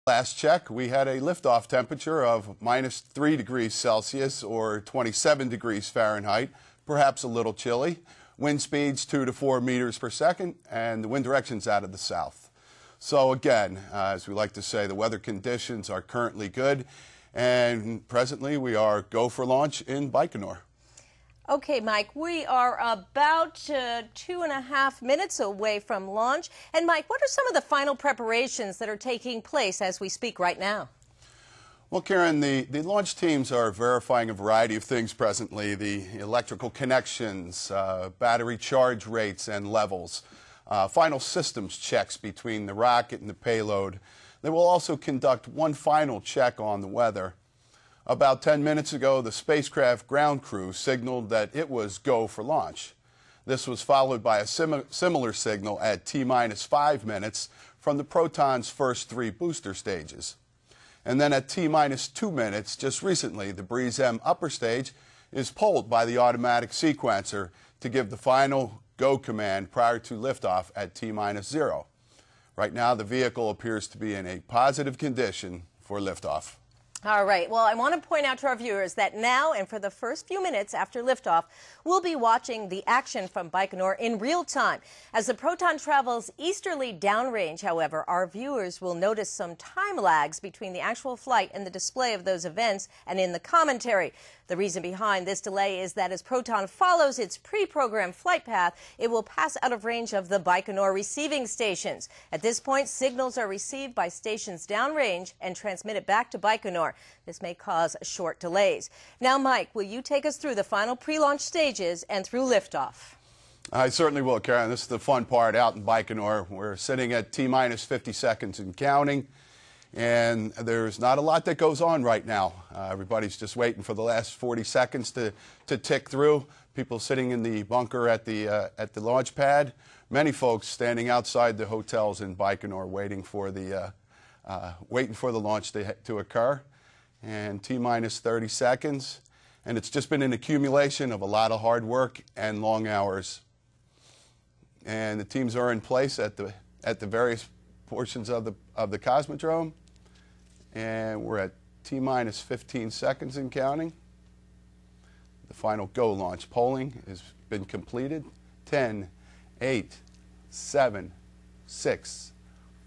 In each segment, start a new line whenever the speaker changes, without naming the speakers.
Last check, we had a liftoff temperature of -3 degrees Celsius or 27 degrees Fahrenheit, perhaps a little chilly. Wind speeds 2 to 4 meters per second, and the wind direction's out of the south. So again, as we like to say, the weather conditions are currently good, and presently we are go for launch in Baikonur.
Okay, Mike, we are about 2.5 minutes away from launch. And Mike, what are some of the final preparations that are taking place as we speak right now?
Well, Karen, the launch teams are verifying a variety of things presently, the electrical connections, battery charge rates and levels, final systems checks between the rocket and the payload. They will also conduct one final check on the weather. About 10 minutes ago, the spacecraft ground crew signaled that it was go for launch. This was followed by a similar signal at T-5 minutes from the Proton's first 3 booster stages. And then at T-2 minutes, just recently, the Proton-m upper stage is polled by the automatic sequencer to give the final go command prior to liftoff at T-0. Right now, the vehicle appears to be in a positive condition for liftoff.
All right. Well, I want to point out to our viewers that now and for the first few minutes after liftoff, we'll be watching the action from Baikonur in real time. As the Proton travels easterly downrange, however, our viewers will notice some time lags between the actual flight and the display of those events and in the commentary. The reason behind this delay is that as Proton follows its pre-programmed flight path, it will pass out of range of the Baikonur receiving stations. At this point, signals are received by stations downrange and transmitted back to Baikonur. This may cause short delays. Now, Mike, will you take us through the final pre-launch stages and through liftoff?
I certainly will, Karen. This is the fun part out in Baikonur. We're sitting at T-50 seconds and counting, and there's not a lot that goes on right now. Everybody's just waiting for the last 40 seconds to tick through. People sitting in the bunker at the launch pad. Many folks standing outside the hotels in Baikonur waiting for the launch to occur. And T-30 seconds, and it's just been an accumulation of a lot of hard work and long hours. And the teams are in place at the various portions of the cosmodrome, and we're at T-15 seconds and counting. The final go launch polling has been completed. 10, 8, 7, 6,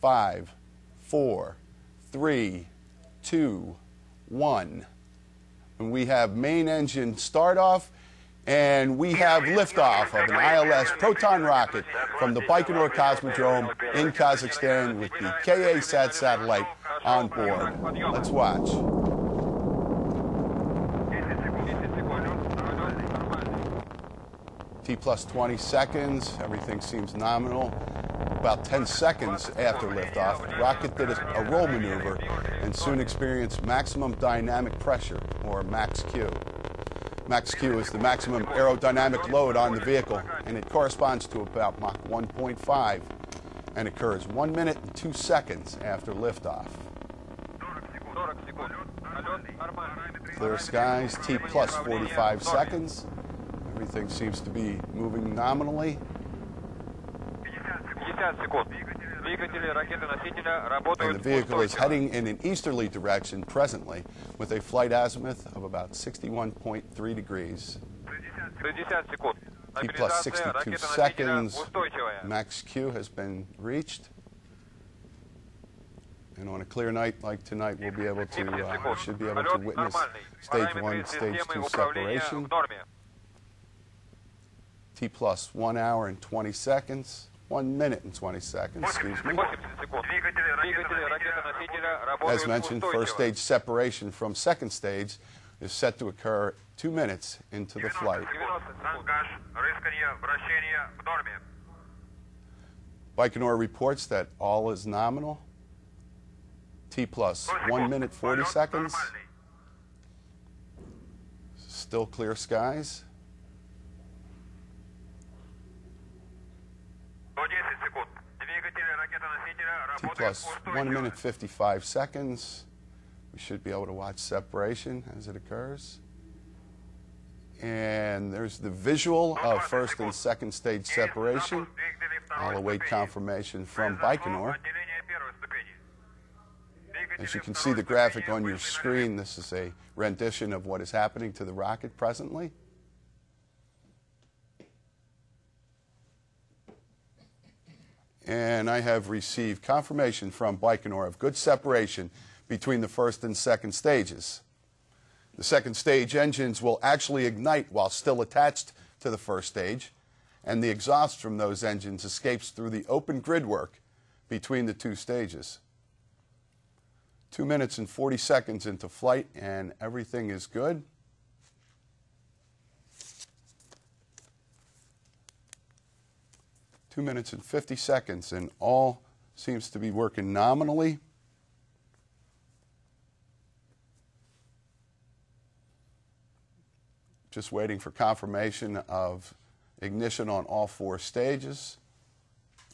5, 4, 3, 2, 1. And we have main engine start off, and we have liftoff of an ILS Proton rocket from the Baikonur Cosmodrome in Kazakhstan with the KA-SAT satellite on board. Let's watch. T+20 seconds, everything seems nominal. About 10 seconds after liftoff, the rocket did a roll maneuver and soon experienced maximum dynamic pressure, or max Q. Max Q is the maximum aerodynamic load on the vehicle, and it corresponds to about Mach 1.5 and occurs 1 minute and 2 seconds after liftoff. Clear skies, T+45 seconds. Everything seems to be moving nominally. And the vehicle is heading in an easterly direction presently with a flight azimuth of about 61.3 degrees. T+62 seconds. Max Q has been reached. And on a clear night like tonight, we'll be able to, should be able to witness stage 1, stage 2 separation. T+1 hour and 20 seconds. 1 minute and 20 seconds, excuse me. As mentioned, first stage separation from second stage is set to occur 2 minutes into the flight. Baikonur reports that all is nominal. T+1 minute 40 seconds. Still clear skies. T+1 minute 55 seconds. We should be able to watch separation as it occurs. And there's the visual of first and second stage separation. I'll await confirmation from Baikonur. As you can see the graphic on your screen, this is a rendition of what is happening to the rocket presently. And I have received confirmation from Baikonur of good separation between the first and second stages. The second stage engines will actually ignite while still attached to the first stage, and the exhaust from those engines escapes through the open grid work between the two stages. 2 minutes and 40 seconds into flight, and everything is good. Two minutes and 50 seconds, and all seems to be working nominally. Just waiting for confirmation of ignition on all four stages,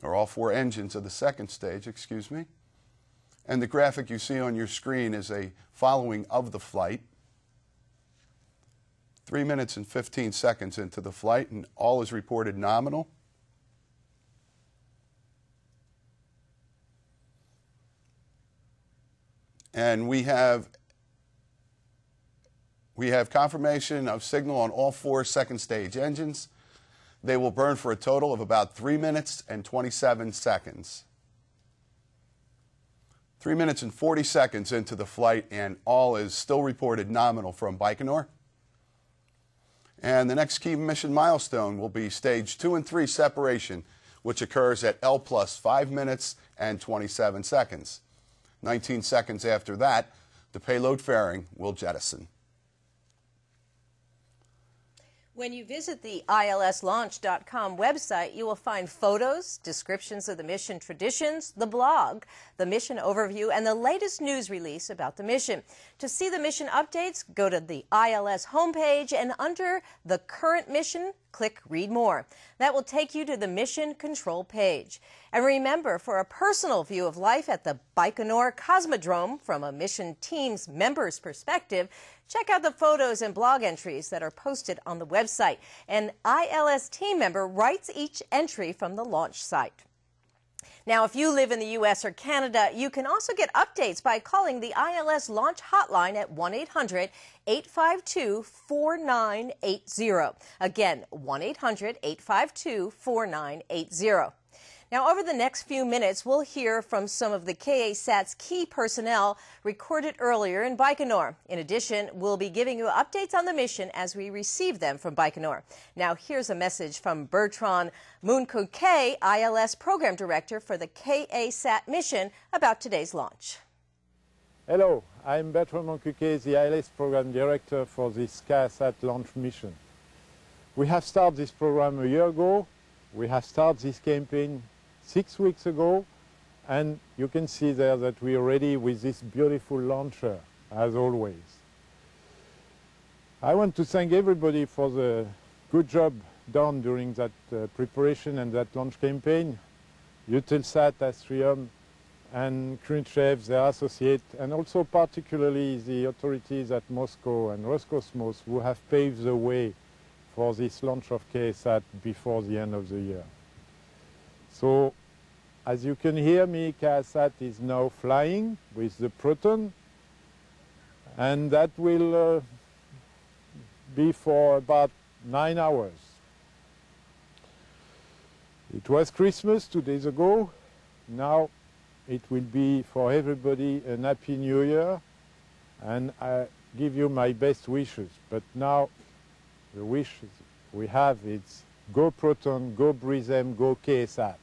or all four engines of the second stage, excuse me. And the graphic you see on your screen is a following of the flight. 3 minutes and 15 seconds into the flight, and all is reported nominal. And we have confirmation of signal on all four second stage engines. They will burn for a total of about 3 minutes and 27 seconds. 3 minutes and 40 seconds into the flight, and all is still reported nominal from Baikonur. And the next key mission milestone will be stage 2 and 3 separation, which occurs at L plus 5 minutes and 27 seconds. 19 seconds after that, the payload fairing will jettison.
When you visit the ILSlaunch.com website, you will find photos, descriptions of the mission traditions, the blog, the mission overview, and the latest news release about the mission. To see the mission updates, go to the ILS homepage, and under the current mission, click Read More. That will take you to the mission control page. And remember, for a personal view of life at the Baikonur Cosmodrome from a mission team's member's perspective, check out the photos and blog entries that are posted on the website. An ILS team member writes each entry from the launch site. Now, if you live in the U.S. or Canada, you can also get updates by calling the ILS Launch Hotline at 1-800-852-4980. Again, 1-800-852-4980. Now, over the next few minutes, we'll hear from some of the KA-SAT's key personnel recorded earlier in Baikonur. In addition, we'll be giving you updates on the mission as we receive them from Baikonur. Now, here's a message from Bertrand Moncouquet, ILS Program Director for the KA-SAT mission, about today's launch.
Hello, I'm Bertrand Moncouquet, the ILS Program Director for this KA-SAT launch mission. We have started this program a year ago. We have started this campaign 6 weeks ago, and you can see there that we are ready with this beautiful launcher, as always. I want to thank everybody for the good job done during that preparation and that launch campaign. Eutelsat, Astrium, and Khrushchev, their associate, and also particularly the authorities at Moscow and Roscosmos, who have paved the way for this launch of KA-SAT before the end of the year. So, as you can hear me, KA-SAT is now flying with the Proton, and that will be for about 9 hours. It was Christmas 2 days ago. Now it will be for everybody a Happy New Year, and I give you my best wishes. But now the wishes we have is go Proton, go Brisem, go KA-SAT.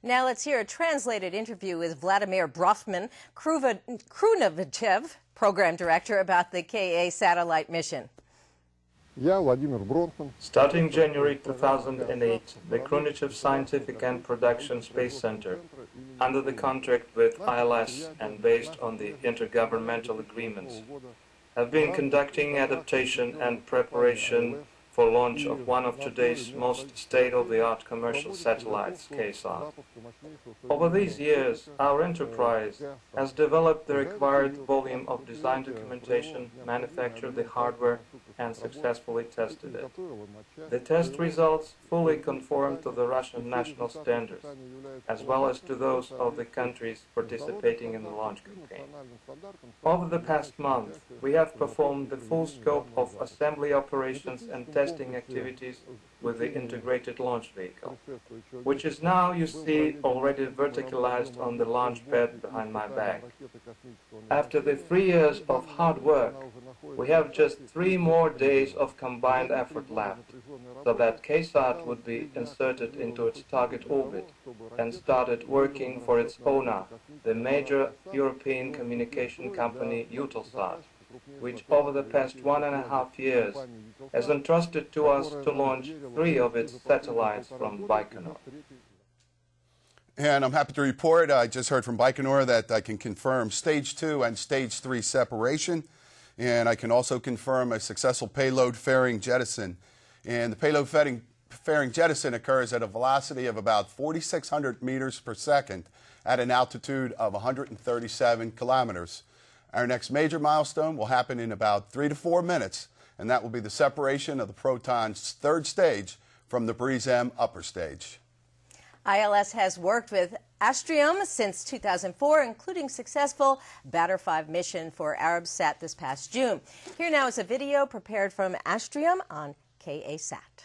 Now let's hear a translated interview with Vladimir Brofman, Krunovichev, Program Director, about the KA satellite mission.
Starting January 2008, the Krunovichev Scientific and Production Space Center, under the contract with ILS and based on the intergovernmental agreements, have been conducting adaptation and preparation for launch of one of today's most state-of-the-art commercial satellites, KSAT. Over these years, our enterprise has developed the required volume of design documentation, manufactured the hardware, and successfully tested it. The test results fully conform to the Russian national standards, as well as to those of the countries participating in the launch campaign. Over the past month, we have performed the full scope of assembly operations and testing activities with the integrated launch vehicle, which is now, you see, already verticalized on the launch pad behind my back. After the 3 years of hard work, we have just 3 more days of combined effort left, so that KSAT would be inserted into its target orbit and started working for its owner, the major European communication company Eutelsat, which over the past 1.5 years has entrusted to us to launch 3 of its satellites from Baikonur.
And I'm happy to report, I just heard from Baikonur that I can confirm Stage 2 and Stage 3 separation, and I can also confirm a successful payload fairing jettison. And the payload fairing jettison occurs at a velocity of about 4,600 meters per second at an altitude of 137 kilometers. Our next major milestone will happen in about 3 to 4 minutes, and that will be the separation of the Proton's 3rd stage from the Proton-m upper stage.
ILS has worked with Astrium since 2004, including successful Badr-5 mission for Arabsat this past June. Here now is a video prepared from Astrium on KA-SAT.